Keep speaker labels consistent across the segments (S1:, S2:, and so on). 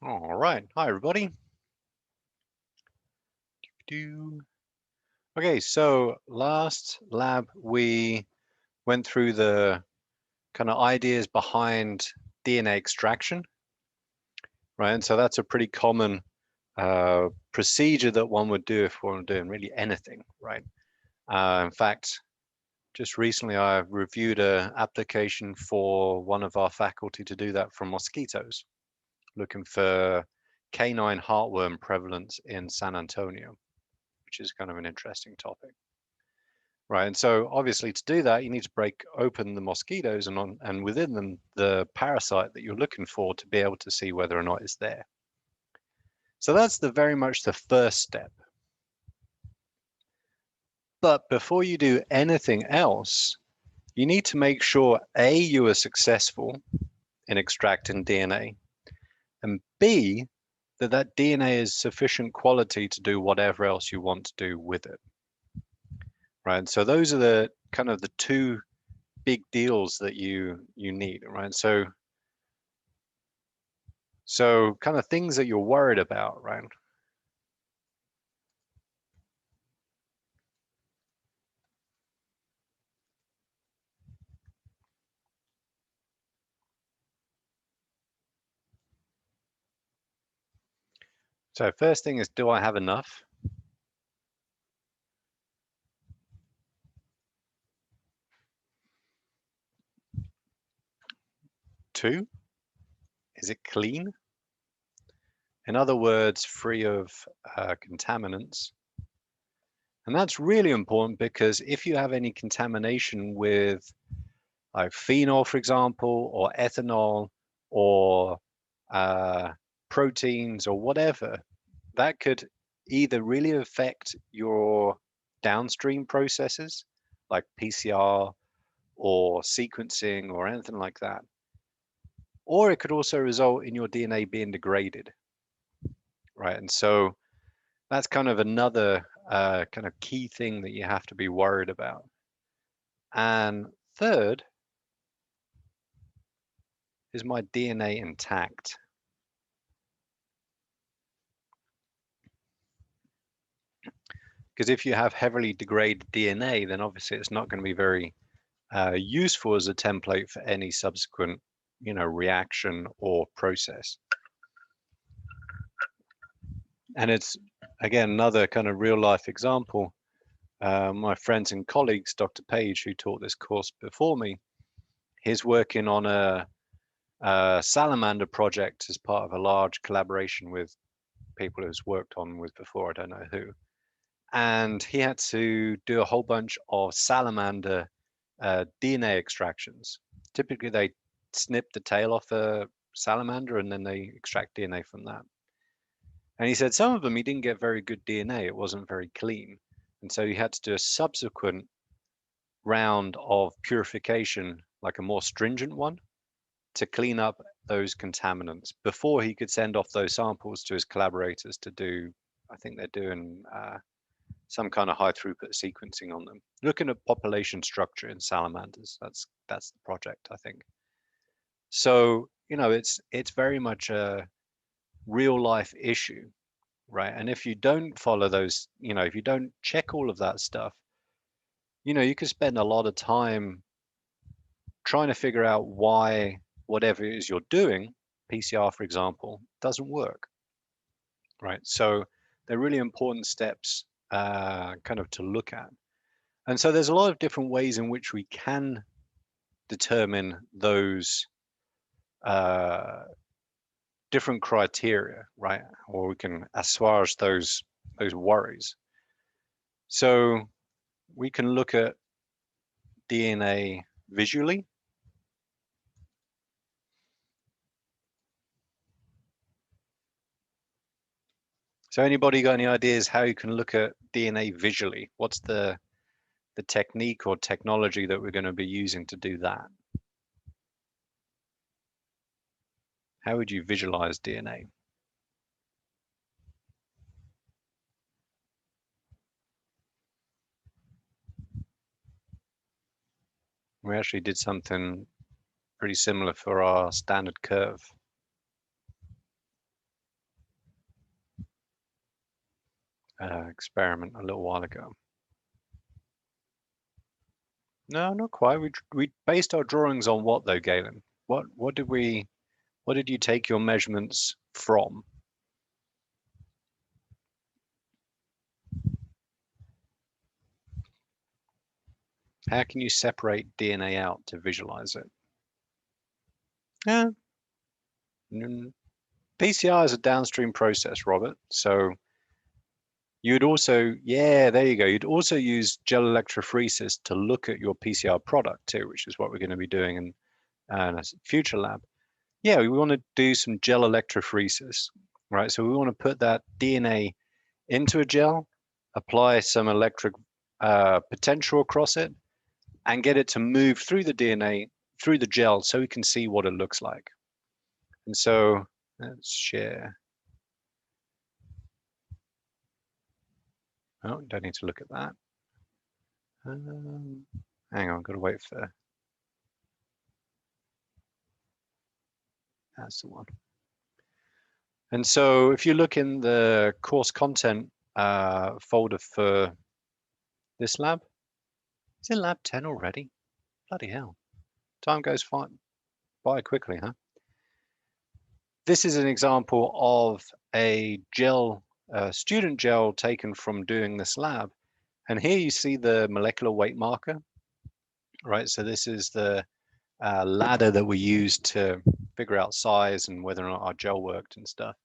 S1: All right. Hi, everybody. Okay, so last lab we went through the kind of ideas behind DNA extraction, right? And so that's a pretty common procedure that one would do if one were doing really anything, right? In fact, just recently I reviewed an application for one of our faculty to do that from mosquitoes, looking for canine heartworm prevalence in San Antonio, which is kind of an interesting topic. Right, and so obviously to do that, you need to break open the mosquitoes and within them the parasite that you're looking for to be able to see whether or not it's there. So that's very much the first step. But before you do anything else, you need to make sure A, you are successful in extracting DNA, and B, that DNA is sufficient quality to do whatever else you want to do with it. Right, so those are the kind of the two big deals that you need, right? So kind of things that you're worried about, right? So first thing is, do I have enough? Two, is it clean? In other words, free of contaminants. And that's really important because if you have any contamination with like phenol, for example, or ethanol, or uh, proteins, or whatever, that could either really affect your downstream processes like PCR or sequencing or anything like that. Or it could also result in your DNA being degraded, right? And so that's kind of another kind of key thing that you have to be worried about. And third, is my DNA intact? Because if you have heavily degraded DNA, then obviously it's not going to be very useful as a template for any subsequent, reaction or process. And it's, again, another kind of real life example. My friends and colleagues, Dr. Page, who taught this course before me, he's working on a salamander project as part of a large collaboration with people who's worked on with before, I don't know who. And he had to do a whole bunch of salamander DNA extractions. Typically, they snip the tail off a salamander and then they extract DNA from that. And he said some of them he didn't get very good DNA. It wasn't very clean. And so he had to do a subsequent round of purification, like a more stringent one, to clean up those contaminants before he could send off those samples to his collaborators to do, I think they're doing some kind of high throughput sequencing on them, looking at population structure in salamanders. That's the project, I think. So, it's very much a real life issue, right? And if you don't follow those, if you don't check all of that stuff, you could spend a lot of time trying to figure out why whatever it is you're doing, PCR, for example, doesn't work, right? So they're really important steps kind of to look at. And so there's a lot of different ways in which we can determine those uh, different criteria, right? Or we can assuage those worries. So we can look at DNA visually. So anybody got any ideas how you can look at DNA visually? What's the technique or technology that we're going to be using to do that? How would you visualize DNA? We actually did something pretty similar for our standard curve. experiment a little while ago. No, not quite. We based our drawings on what though, Galen? What did you take your measurements from? How can you separate DNA out to visualize it? Yeah. PCR is a downstream process, Robert. So you'd also, yeah, there you go. You'd also use gel electrophoresis to look at your PCR product too, which is what we're going to be doing in a future lab. Yeah, we want to do some gel electrophoresis, right? So we want to put that DNA into a gel, apply some electric potential across it, and get it to move through the DNA, through the gel, so we can see what it looks like. And so let's share. Oh, don't need to look at that. Hang on, got to wait for. That's the one. And so if you look in the course content folder for this lab, it's in lab 10 already. Bloody hell. Time goes by quickly, huh? This is an example of a gel, student gel taken from doing this lab. And here you see the molecular weight marker, right? So this is the ladder that we used to figure out size and whether or not our gel worked and stuff.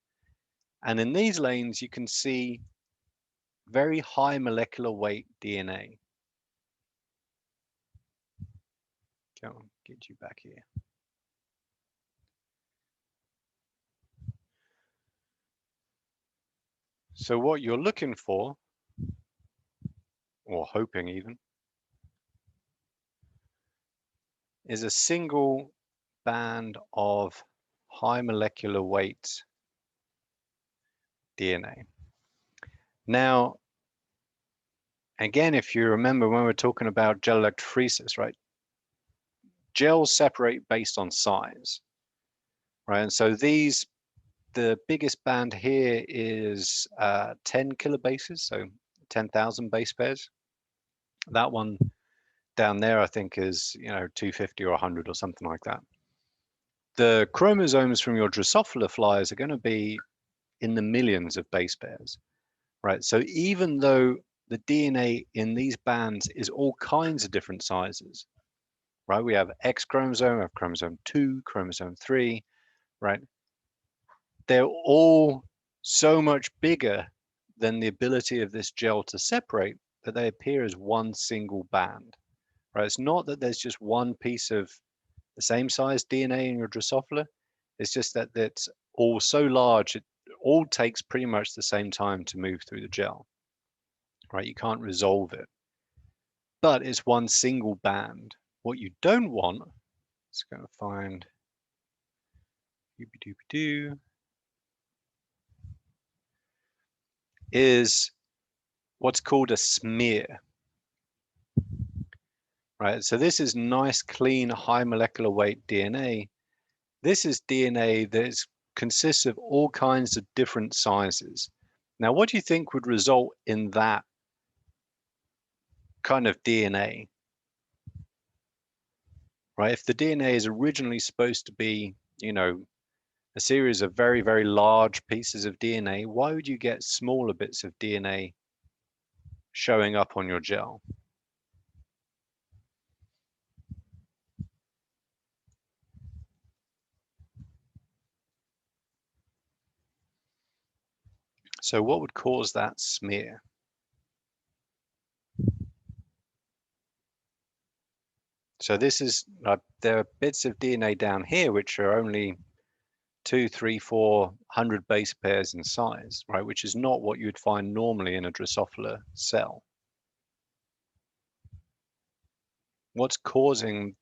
S1: And in these lanes, you can see very high molecular weight DNA. Come on, get you back here. So what you're looking for, or hoping even, is a single band of high molecular weight DNA. Now, again, if you remember when we're talking about gel electrophoresis, right? Gels separate based on size, right? And so these, the biggest band here is 10 kilobases, so 10,000 base pairs. That one down there, I think, is 250 or 100 or something like that. The chromosomes from your Drosophila flies are going to be in the millions of base pairs, right? So even though the DNA in these bands is all kinds of different sizes, right? We have X chromosome, we have chromosome 2, chromosome 3, right? They're all so much bigger than the ability of this gel to separate that they appear as one single band, right? It's not that there's just one piece of the same size DNA in your Drosophila. It's just that it's all so large, it all takes pretty much the same time to move through the gel, right? You can't resolve it, but it's one single band. What you don't want, let's go find doobie-doobie-doo, is what's called a smear, right? So this is nice, clean, high molecular weight DNA. This is DNA that consists of all kinds of different sizes. Now, what do you think would result in that kind of DNA? Right? If the DNA is originally supposed to be, a series of very, very large pieces of DNA, why would you get smaller bits of DNA showing up on your gel? So what would cause that smear? So this is, there are bits of DNA down here which are only 2, 3, 400 base pairs in size, right? Which is not what you'd find normally in a Drosophila cell. What's causing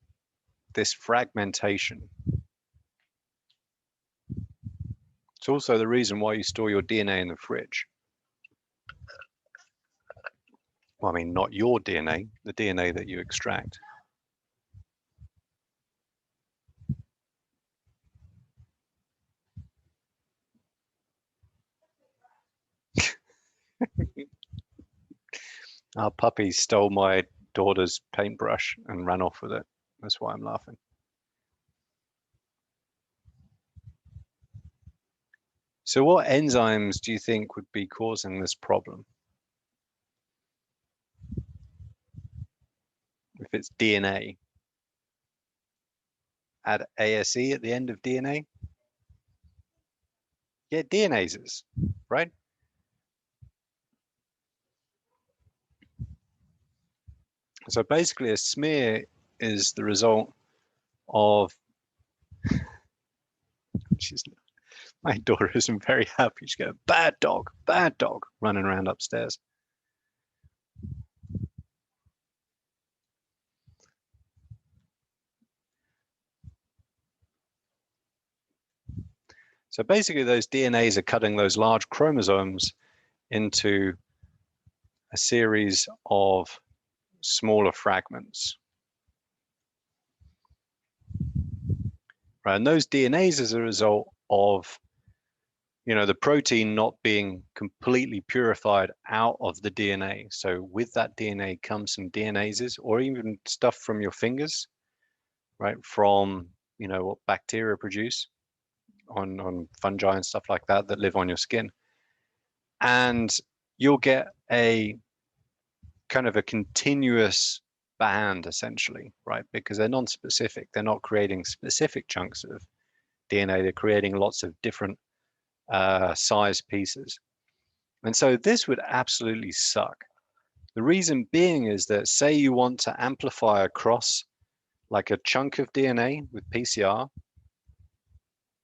S1: this fragmentation? It's also the reason why you store your DNA in the fridge. Well, I mean, not your DNA, the DNA that you extract. Our puppy stole my daughter's paintbrush and ran off with it. That's why I'm laughing. So what enzymes do you think would be causing this problem? If it's DNA, add ASE at the end of DNA? Yeah, DNases, right? So basically a smear is the result of, my daughter isn't very happy. She's got a bad dog, running around upstairs. So basically those DNAs are cutting those large chromosomes into a series of smaller fragments. Right, and those DNAs is a result of, the protein not being completely purified out of the DNA. So with that DNA comes some DNases, or even stuff from your fingers, right? From, what bacteria produce on fungi and stuff like that live on your skin. And you'll get a kind of a continuous band essentially, right? Because they're non-specific. They're not creating specific chunks of DNA. They're creating lots of different size pieces. And so this would absolutely suck. The reason being is that say you want to amplify across like a chunk of DNA with PCR,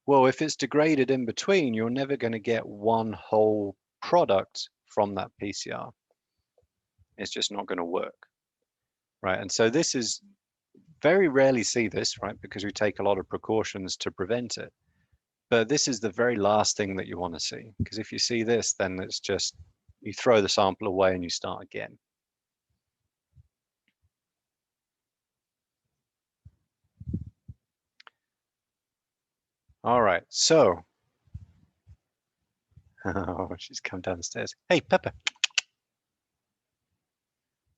S1: well, if it's degraded in between, you're never going to get one whole product from that PCR. It's just not going to work, right? And so this is very rarely see this, right? Because we take a lot of precautions to prevent it. But this is the very last thing that you want to see, because if you see this, then it's just, you throw the sample away and you start again. All right, so, oh, she's come downstairs. Hey, Pepper.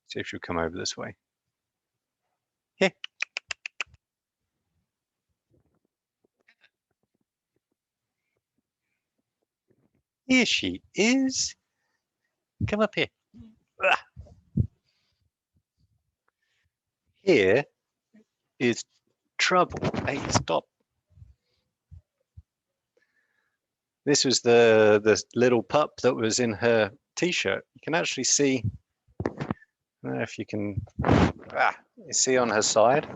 S1: See if she'll come over this way. Here. Here she is. Come up here. Here is trouble. Hey, stop. This was the little pup that was in her t-shirt. You can actually see, I don't know if you can, you see on her side,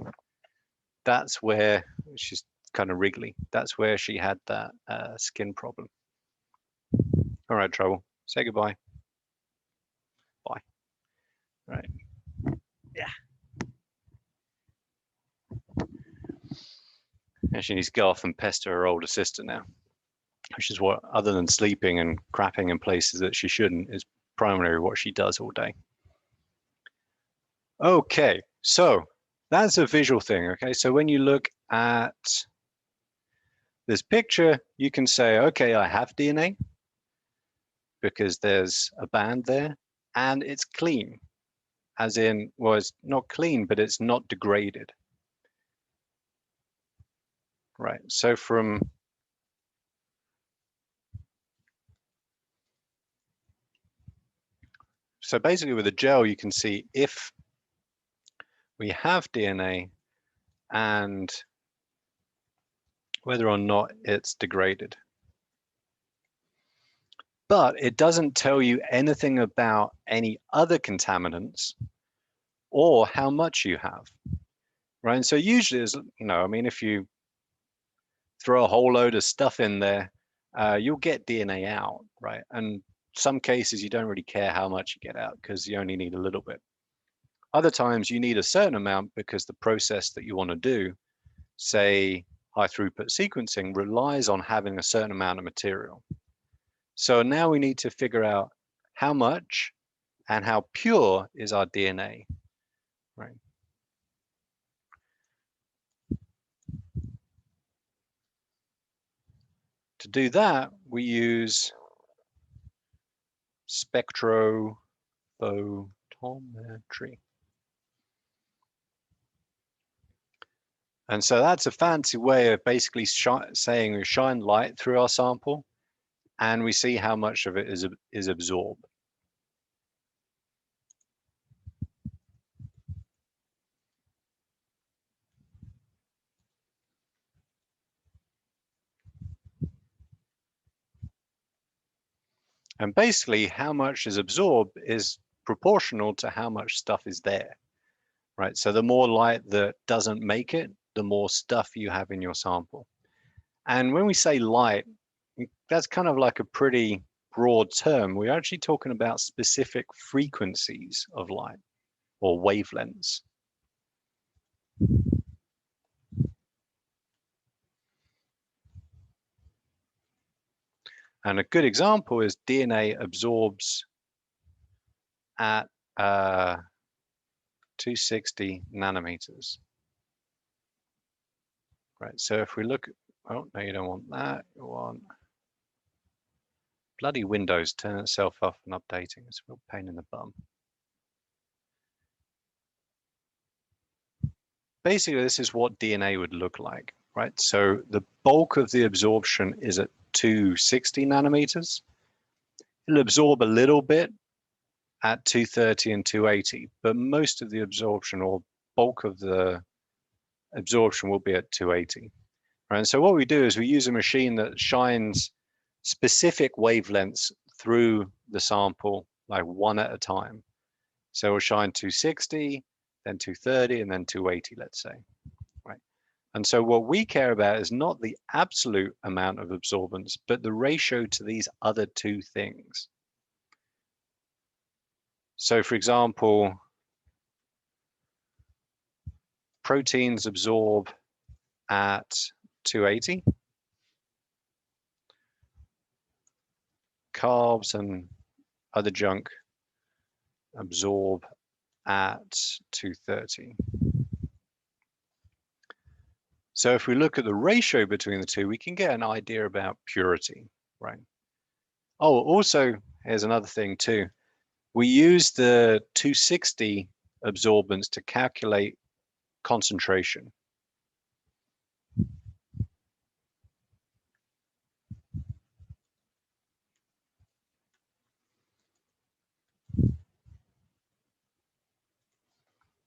S1: that's where she's kind of wriggly. That's where she had that skin problem. All right, Trouble. Say goodbye. Bye. All right. Yeah. And she needs to go off and pester her older sister now, which is what, other than sleeping and crapping in places that she shouldn't, is primarily what she does all day. Okay, so that's a visual thing. Okay, so when you look at this picture, you can say, okay, I have DNA because there's a band there and it's clean, as in, well, it's not clean, but it's not degraded. Right, so basically with a gel, you can see if we have DNA and whether or not it's degraded. But it doesn't tell you anything about any other contaminants or how much you have, right? And so usually, I mean, if you throw a whole load of stuff in there, you'll get DNA out, right? And some cases you don't really care how much you get out because you only need a little bit. Other times you need a certain amount because the process that you want to do, say high throughput sequencing, relies on having a certain amount of material. So now we need to figure out how much and how pure is our DNA, right? To do that, we use spectrophotometry. And so that's a fancy way of basically saying we shine light through our sample and we see how much of it is absorbed. And basically how much is absorbed is proportional to how much stuff is there, right? So the more light that doesn't make it, the more stuff you have in your sample. And when we say light, that's kind of like a pretty broad term. We're actually talking about specific frequencies of light or wavelengths. And a good example is DNA absorbs at 260 nanometers. Right, so if we look, oh, no, you don't want that. You want bloody Windows turn itself off and updating. It's a real pain in the bum. Basically, this is what DNA would look like, right? So the bulk of the absorption is at 260 nanometers. It'll absorb a little bit at 230 and 280, but most of the absorption or bulk of the absorption will be at 280. Right? And so what we do is we use a machine that shines specific wavelengths through the sample, like one at a time. So we'll shine 260, then 230, and then 280, let's say. Right? And so what we care about is not the absolute amount of absorbance, but the ratio to these other two things. So for example, proteins absorb at 280. Carbs and other junk absorb at 230. So if we look at the ratio between the two, we can get an idea about purity, right? Oh, also, here's another thing too. We use the 260 absorbance to calculate concentration.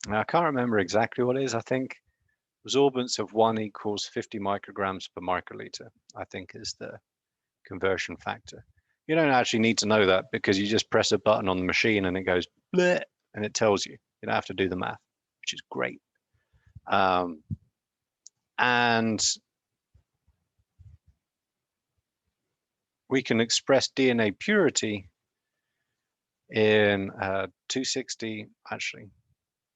S1: Now, I can't remember exactly what it is. I think absorbance of 1 equals 50 micrograms per microliter, I think is the conversion factor. You don't actually need to know that because you just press a button on the machine and it goes bleh, and it tells you. You don't have to do the math, which is great. And we can express DNA purity in 260, actually,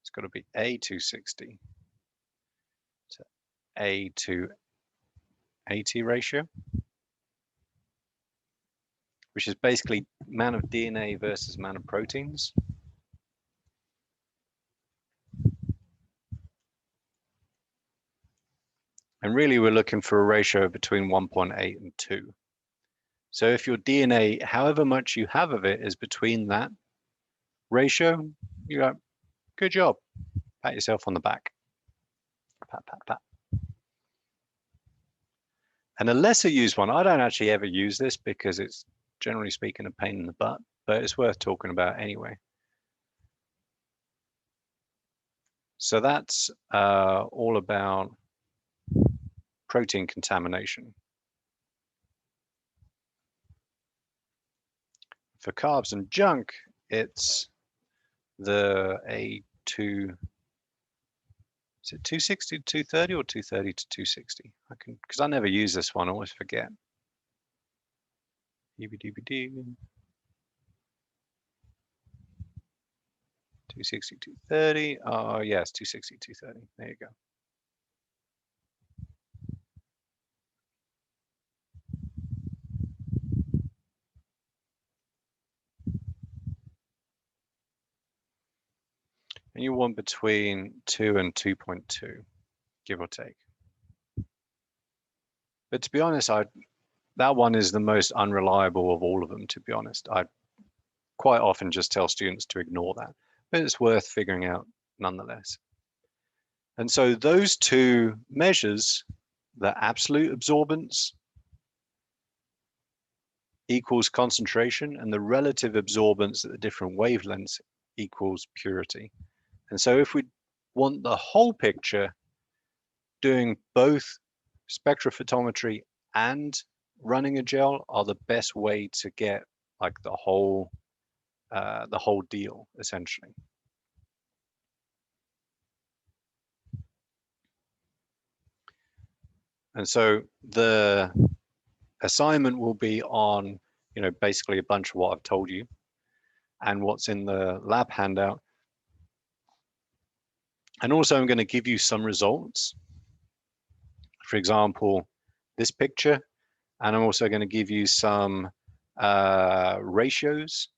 S1: it's got to be A260 to A280 ratio, which is basically amount of DNA versus amount of proteins. And really, we're looking for a ratio between 1.8 and 2. So if your DNA, however much you have of it, is between that ratio, you go, good job. Pat yourself on the back. Pat, pat, pat. And a lesser used one, I don't actually ever use this because it's generally speaking a pain in the butt, but it's worth talking about anyway. So that's all about protein contamination. For carbs and junk, it's the A2, is it 260 to 230 or 230 to 260? I can, because I never use this one, I always forget. EBDBD. 260, 230. Oh, yes, 260, 230. There you go. And you want between 2 and 2.2, give or take. But to be honest, that one is the most unreliable of all of them, to be honest. quite often just tell students to ignore that, but it's worth figuring out nonetheless. And so those two measures, the absolute absorbance equals concentration, and the relative absorbance at the different wavelengths equals purity. And so if we want the whole picture, doing both spectrophotometry and running a gel are the best way to get like the whole deal, essentially. And so the assignment will be on, basically a bunch of what I've told you and what's in the lab handout. And also I'm going to give you some results. For example, this picture, and I'm also going to give you some ratios.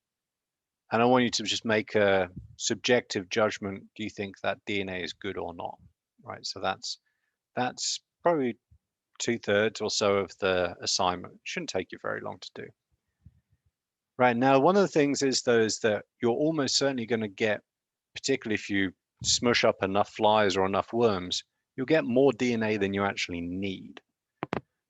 S1: And I want you to just make a subjective judgment. Do you think that DNA is good or not? Right. So that's probably 2/3 or so of the assignment. It shouldn't take you very long to do. Right. Now, one of the things is that you're almost certainly going to get, particularly if you smush up enough flies or enough worms, you'll get more DNA than you actually need.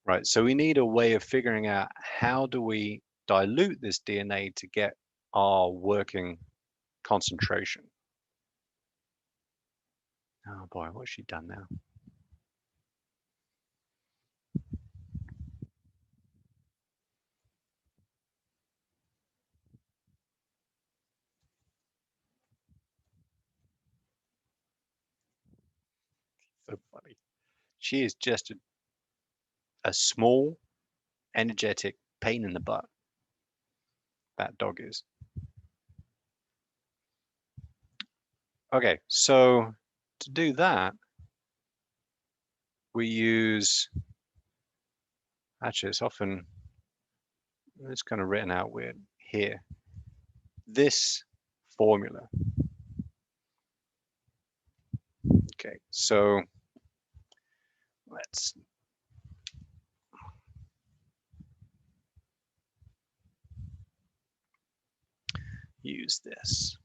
S1: Right. So we need a way of figuring out how do we dilute this DNA to get our working concentration. Oh boy, what's she done now? So funny. She is just a small, energetic pain in the butt. That dog is. Okay, so to do that, we use, actually it's kind of written out weird here. This formula. Okay, so let's use this.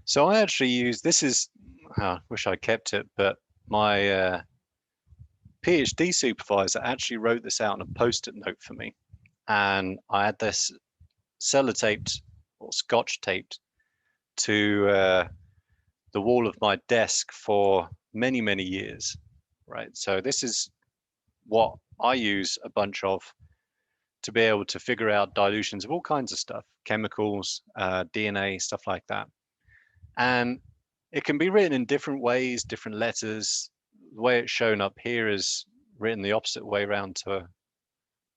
S1: So I actually use, this is, I wish I kept it, but my PhD supervisor actually wrote this out on a post-it note for me. And I had this sellotaped or scotch taped to the wall of my desk for many, many years, right? So this is what I use a bunch of to be able to figure out dilutions of all kinds of stuff, chemicals, DNA, stuff like that. And it can be written in different ways, different letters. The way it's shown up here is written the opposite way around to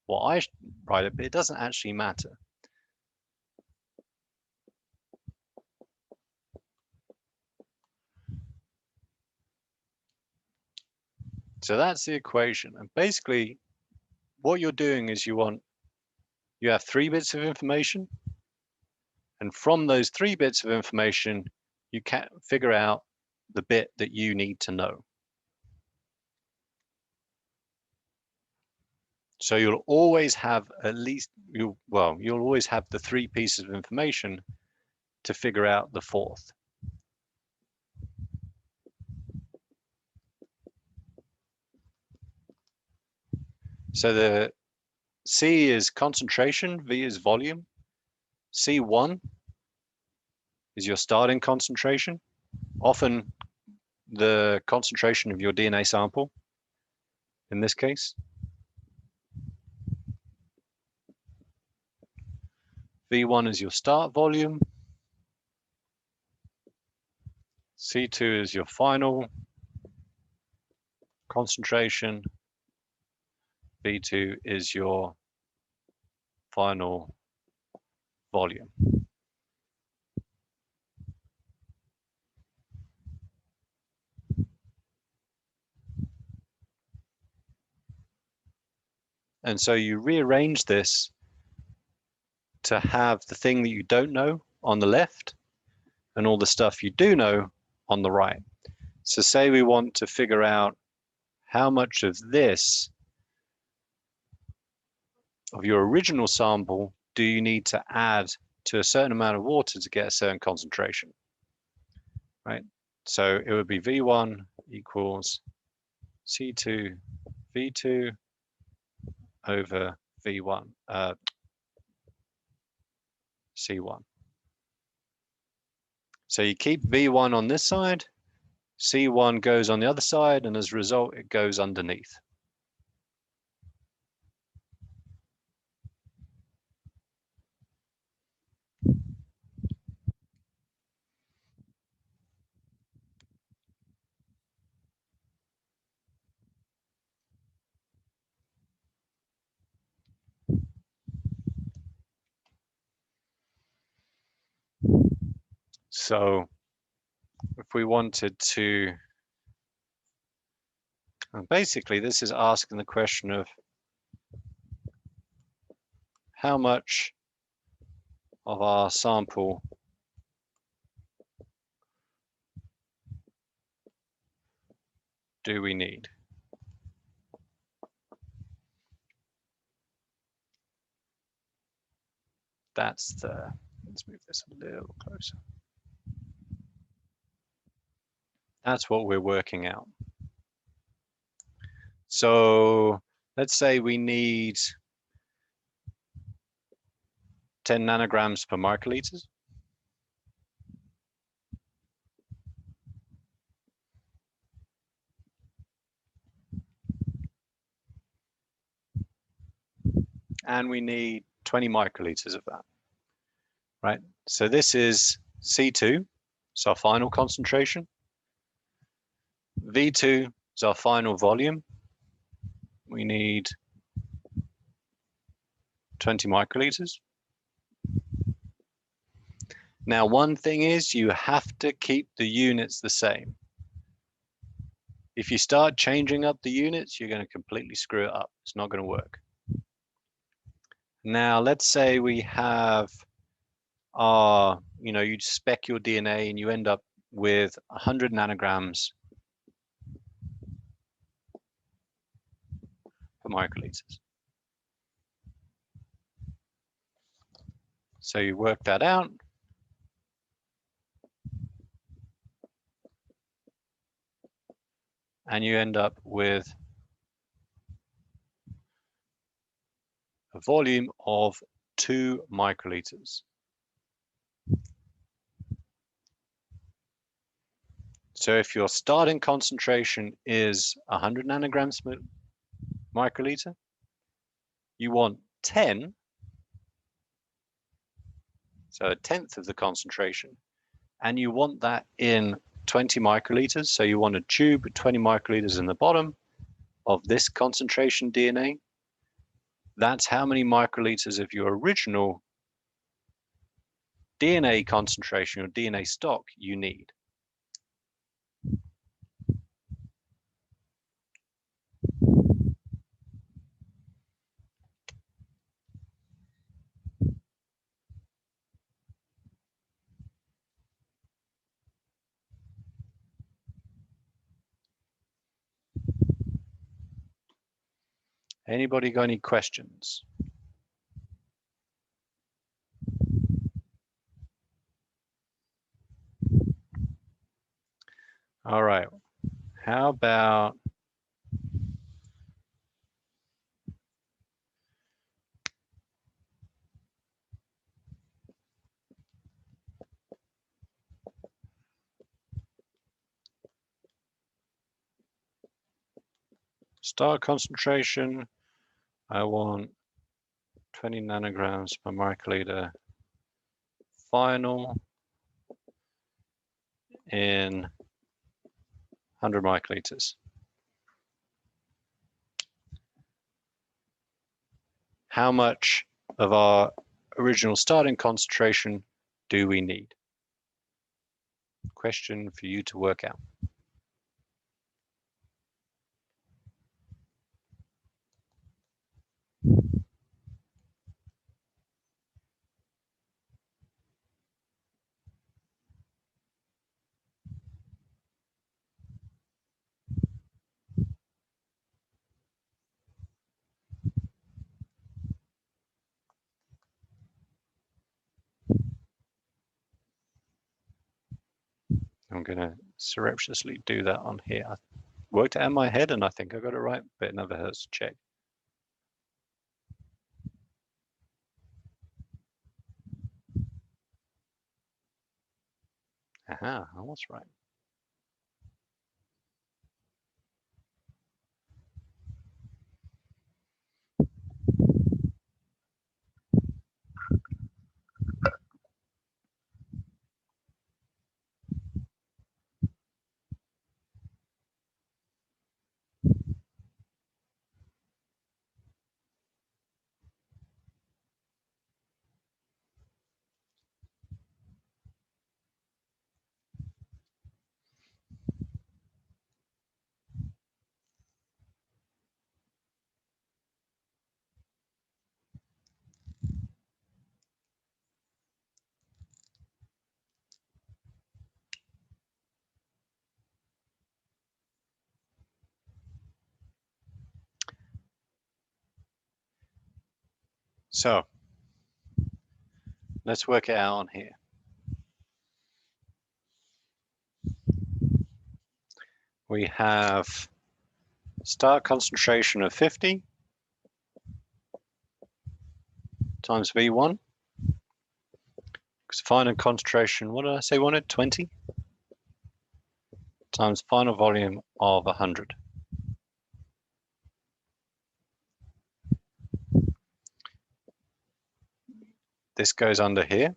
S1: what I write it, but it doesn't actually matter. So that's the equation. And basically what you're doing is you have 3 bits of information. And from those 3 bits of information, you can figure out the bit that you need to know. So you'll always have you'll always have the 3 pieces of information to figure out the 4th. So the C is concentration, V is volume. C1 is your starting concentration, often the concentration of your DNA sample in this case. V1 is your start volume. C2 is your final concentration. V2 is your final volume. And so you rearrange this to have the thing that you don't know on the left and all the stuff you do know on the right. So say we want to figure out how much of this, of your original sample, do you need to add to a certain amount of water to get a certain concentration, right? So it would be V1 equals C2 V2 over V1 C1. So you keep V1 on this side, C1 goes on the other side, and as a result, it goes underneath. So if we wanted to, basically this is asking the question of how much of our sample do we need? That's the, let's move this a little closer. That's what we're working out. So let's say we need 10 nanograms per microliters. And we need 20 microliters of that, right? So this is C2, it's our final concentration. V2 is our final volume. We need 20 microliters. Now, one thing is you have to keep the units the same. If you start changing up the units, you're going to completely screw it up. It's not going to work. Now, let's say we have our, you spec your DNA and you end up with 100 nanograms per microliters. So you work that out. And you end up with a volume of 2 microliters. So if your starting concentration is 100 nanograms per microliter, you want 10, so a tenth of the concentration, and you want that in 20 microliters. So you want a tube with 20 microliters in the bottom of this concentration DNA. That's how many microliters of your original DNA concentration or DNA stock you need. Anybody got any questions? All right, how about start concentration? I want 20 nanograms per microliter final in 100 microliters. How much of our original starting concentration do we need? Question for you to work out. I'm going to surreptitiously do that on here. I worked it out in my head and I think I got it right, but it never hurts to check. Aha, I was right. So let's work it out on here. We have start concentration of 50 times V1. Because final concentration, what did I say wanted? 20 times final volume of 100. This goes under here.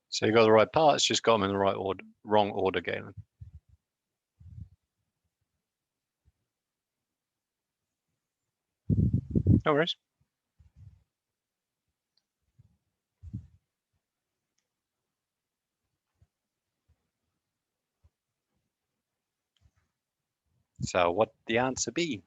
S1: So you got the right parts, just got them in the right order, wrong order, Galen. No worries. So what the answer be?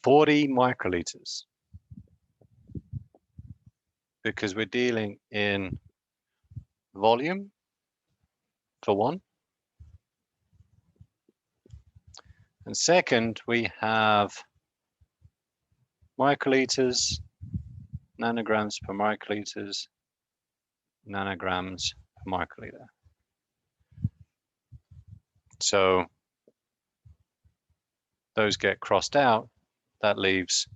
S1: $40 microliters. Because we're dealing in volume for one. And second, we have microliters, nanograms per microliters, nanograms per microliter. So those get crossed out. That leaves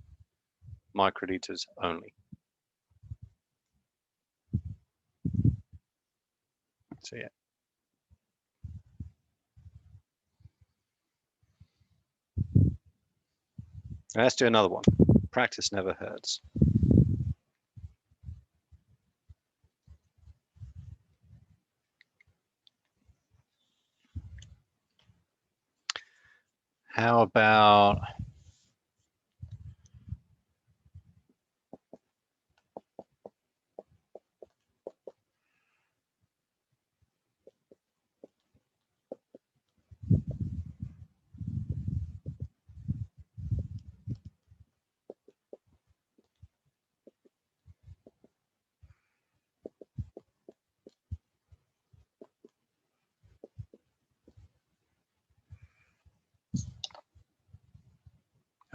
S1: microliters only. So yeah. Let's do another one. Practice never hurts. How about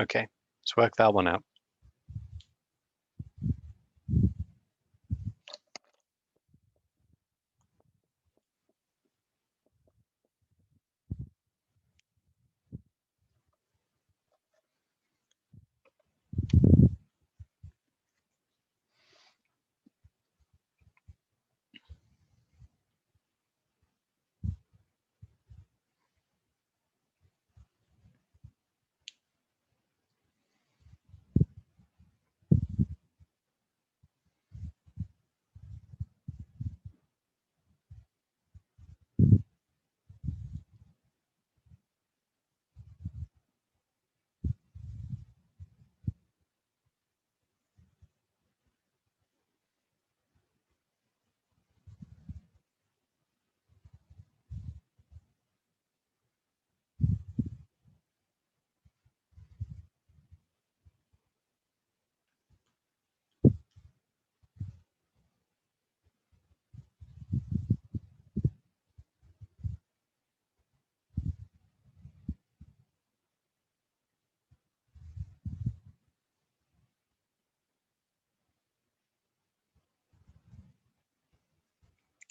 S1: okay, let's work that one out.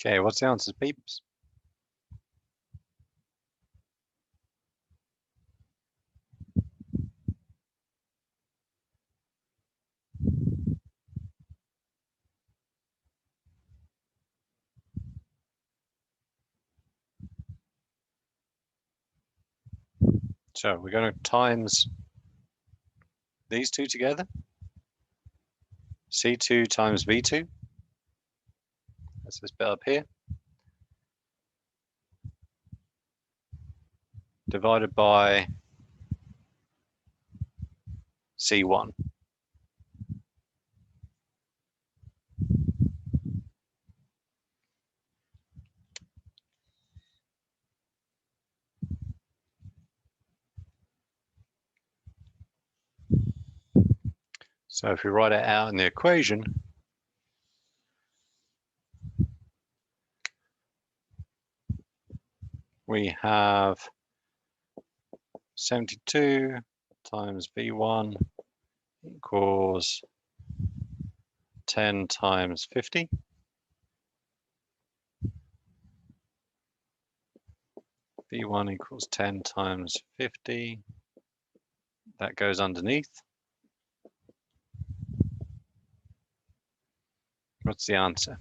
S1: Okay, what's the answer, peeps? So we're going to times these two together. C2 times V2. That's this bit up here. Divided by C1. So if we write it out in the equation, we have 72 times V1 equals 10 times 50. V1 equals 10 times 50. That goes underneath. What's the answer?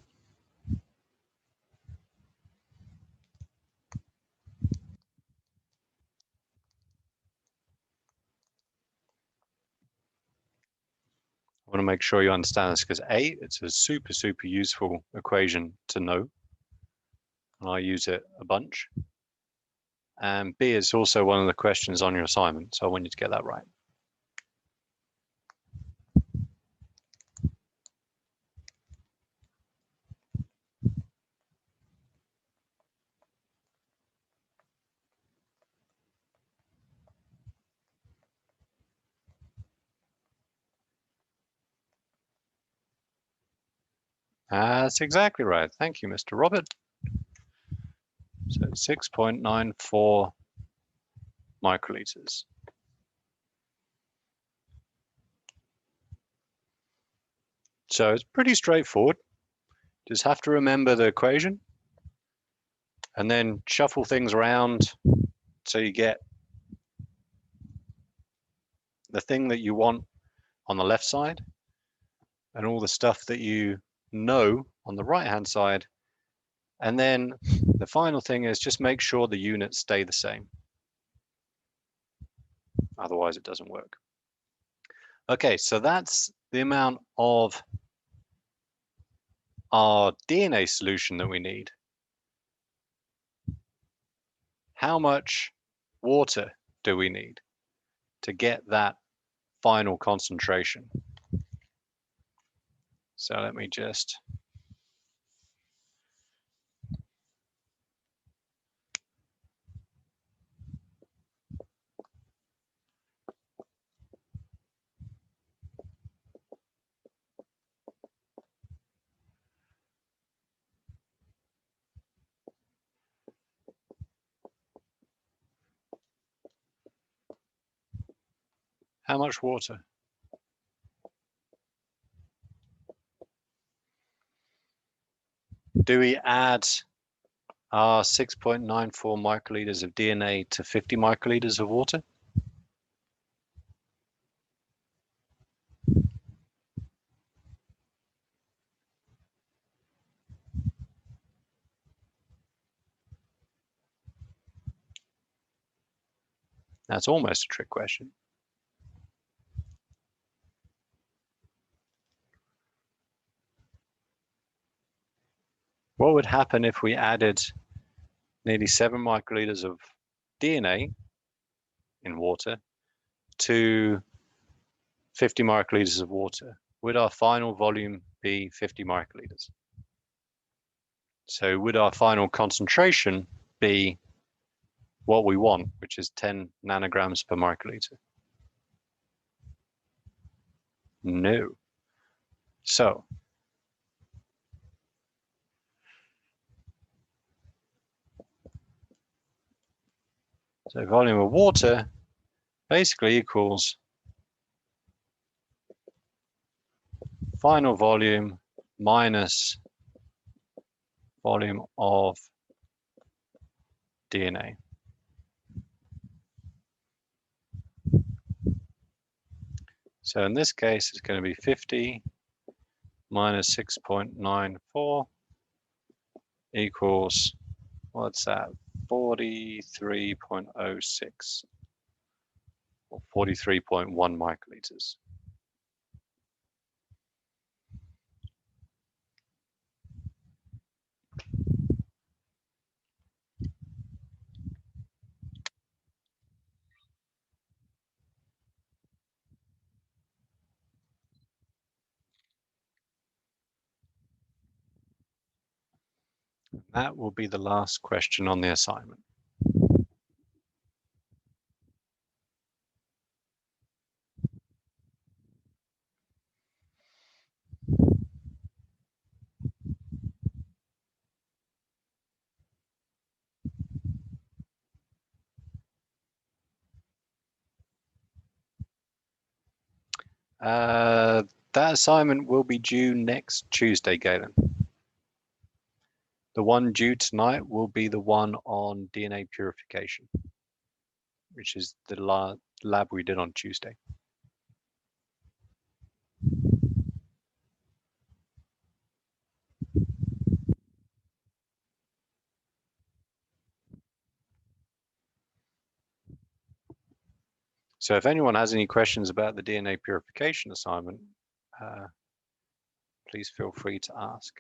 S1: I want to make sure you understand this because A, it's a super, super useful equation to know. And I use it a bunch. And B, it's also one of the questions on your assignment. So I want you to get that right. That's exactly right. Thank you, Mr. Robert. So 6.94 microliters. So it's pretty straightforward. Just have to remember the equation and then shuffle things around so you get the thing that you want on the left side and all the stuff that you know on the right hand side. And then the final thing is just make sure the units stay the same. Otherwise it doesn't work. Okay, so that's the amount of our DNA solution that we need. How much water do we need to get that final concentration? So let me just how much water? Do we add our 6.94 microliters of DNA to 50 microliters of water? That's almost a trick question. What would happen if we added nearly 7 microliters of DNA in water to 50 microliters of water? Would our final volume be 50 microliters? So would our final concentration be what we want, which is 10 nanograms per microliter? No. So volume of water basically equals final volume minus volume of DNA. So in this case, it's going to be 50 minus 6.94 equals, what's that, 43.06 or 43.1 microliters. That will be the last question on the assignment. That assignment will be due next Tuesday, Galen. The one due tonight will be the one on DNA purification, which is the lab we did on Tuesday. So if anyone has any questions about the DNA purification assignment, please feel free to ask.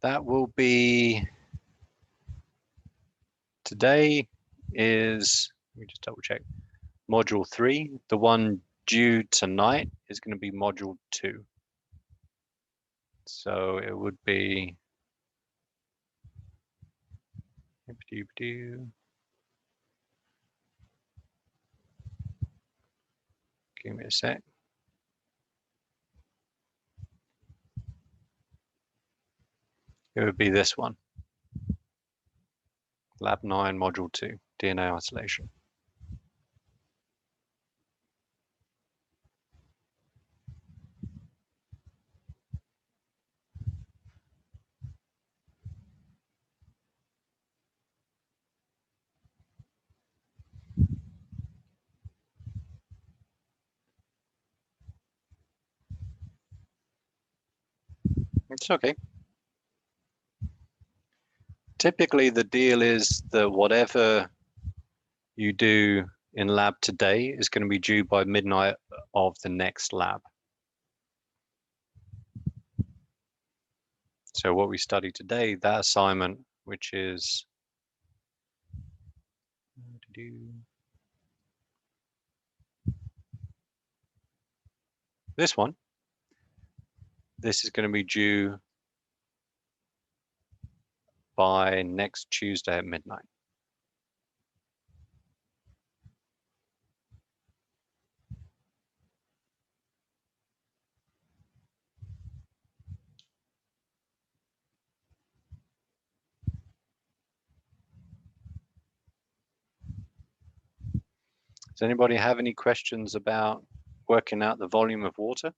S1: That will be, today is, let me just double check, module 3. The one due tonight is going to be module 2. So it would be, give me a sec. It would be this one. Lab 9, module 2, DNA isolation. It's okay. Typically, the deal is that whatever you do in lab today is going to be due by midnight of the next lab. So what we study today, that assignment, which is this one, this is going to be due by next Tuesday at midnight. Does anybody have any questions about working out the volume of water?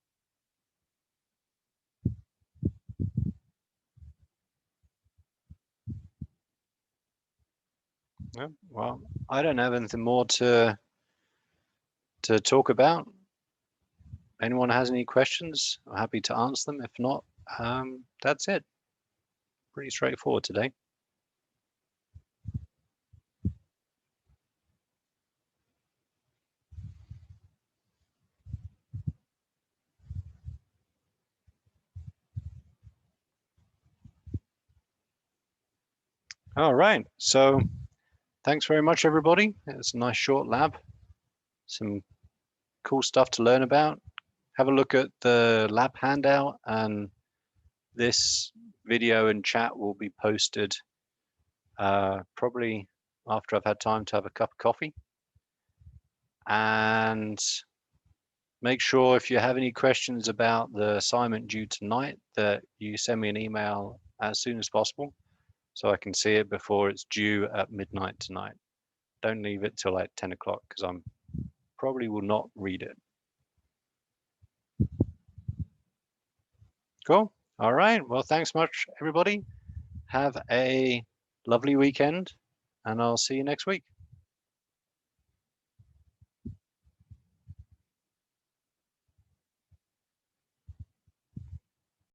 S1: No? Well, I don't have anything more to talk about. Anyone has any questions? I'm happy to answer them. If not, that's it. Pretty straightforward today. All right, so thanks very much, everybody. It's a nice short lab. Some cool stuff to learn about. Have a look at the lab handout, and this video and chat will be posted probably after I've had time to have a cup of coffee. And make sure if you have any questions about the assignment due tonight that you send me an email as soon as possible so I can see it before it's due at midnight tonight. Don't leave it till like 10 o'clock because I'm probably will not read it. Cool. All right. Well, thanks much, everybody. Have a lovely weekend, and I'll see you next week.